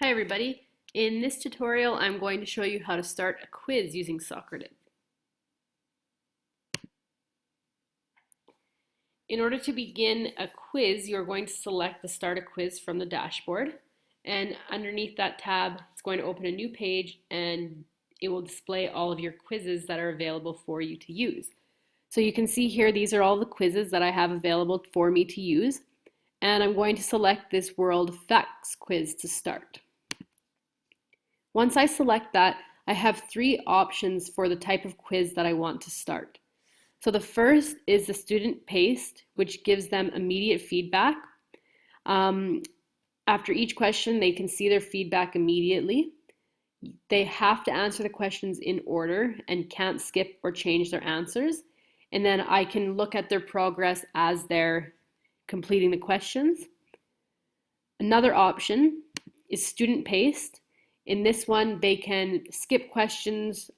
Hi everybody. In this tutorial, I'm going to show you how to start a quiz using Socrative. In order to begin a quiz, you're going to select the Start a Quiz from the dashboard. And underneath that tab, it's going to open a new page and it will display all of your quizzes that are available for you to use. So you can see here, these are all the quizzes that I have available for me to use. And I'm going to select this World Facts quiz to start. Once I select that, I have three options for the type of quiz that I want to start. So the first is the student paced, which gives them immediate feedback. After each question, they can see their feedback immediately. They have to answer the questions in order and can't skip or change their answers. And then I can look at their progress as they're completing the questions. Another option is student paced. In this one, they can skip questions,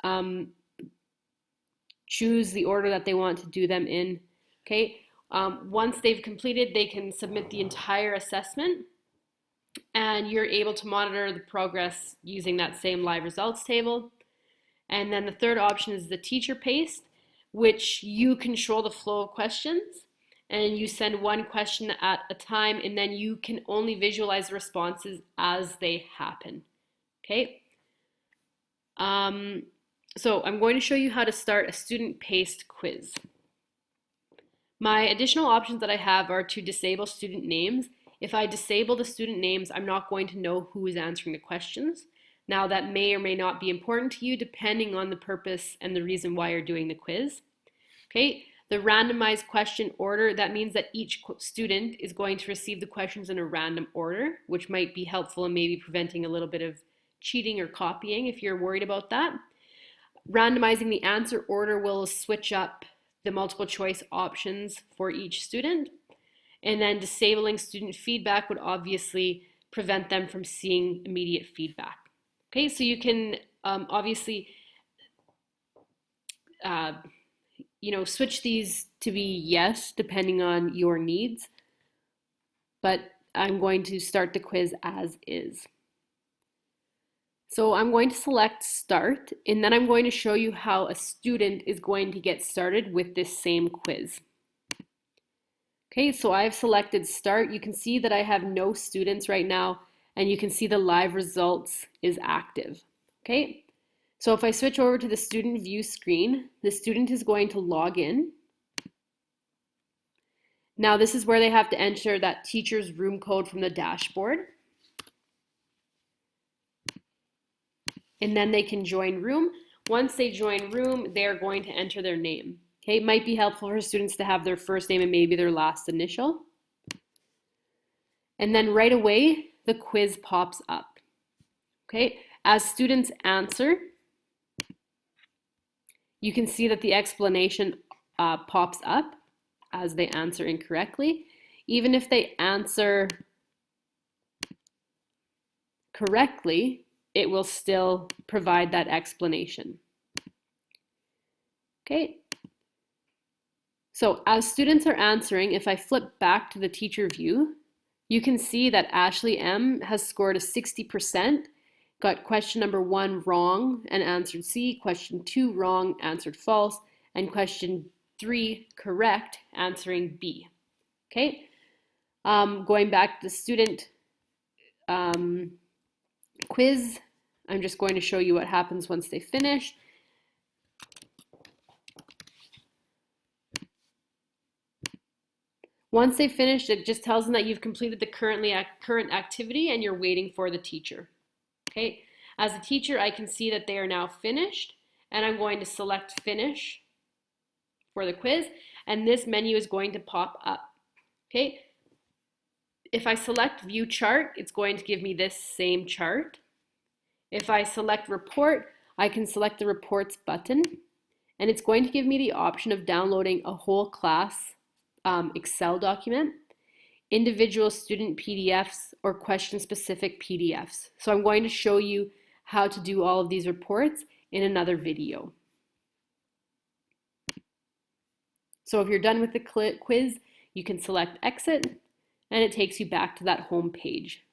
choose the order that they want to do them in. Okay. Once they've completed, they can submit the entire assessment, and you're able to monitor the progress using that same live results table. And then the third option is the teacher paced, which you control the flow of questions, and you send one question at a time, and then you can only visualize the responses as they happen. Okay. So I'm going to show you how to start a student-paced quiz. My additional options that I have are to disable student names. If I disable the student names, I'm not going to know who is answering the questions. Now that may or may not be important to you depending on the purpose and the reason why you're doing the quiz. Okay, the randomized question order, that means that each student is going to receive the questions in a random order, which might be helpful in maybe preventing a little bit of cheating or copying if you're worried about that. Randomizing the answer order will switch up the multiple choice options for each student. And then disabling student feedback would obviously prevent them from seeing immediate feedback. Okay, so you can obviously switch these to be yes, depending on your needs. But I'm going to start the quiz as is. So I'm going to select start, and then I'm going to show you how a student is going to get started with this same quiz. Okay, so I've selected start. You can see that I have no students right now, and you can see the live results is active. Okay, so if I switch over to the student view screen, the student is going to log in. Now this is where they have to enter that teacher's room code from the dashboard. And then they can join room. Once they join room, they're going to enter their name. Okay, it might be helpful for students to have their first name and maybe their last initial. And then right away, the quiz pops up. Okay, as students answer, you can see that the explanation pops up as they answer incorrectly. Even if they answer correctly, it will still provide that explanation. Okay. So as students are answering, if I flip back to the teacher view, you can see that Ashley M has scored a 60%, got question number 1 wrong and answered C, question 2 wrong, answered false, and question 3 correct, answering B. Okay. Going back to the student quiz, I'm just going to show you what happens once they finish. Once they finish, it just tells them that you've completed the current activity and you're waiting for the teacher. Okay, as a teacher, I can see that they are now finished, and I'm going to select finish for the quiz, and this menu is going to pop up. Okay, if I select view chart, it's going to give me this same chart. If I select report, I can select the reports button, and it's going to give me the option of downloading a whole class Excel document, individual student PDFs, or question-specific PDFs. So I'm going to show you how to do all of these reports in another video. So if you're done with the quiz, you can select exit, and it takes you back to that home page.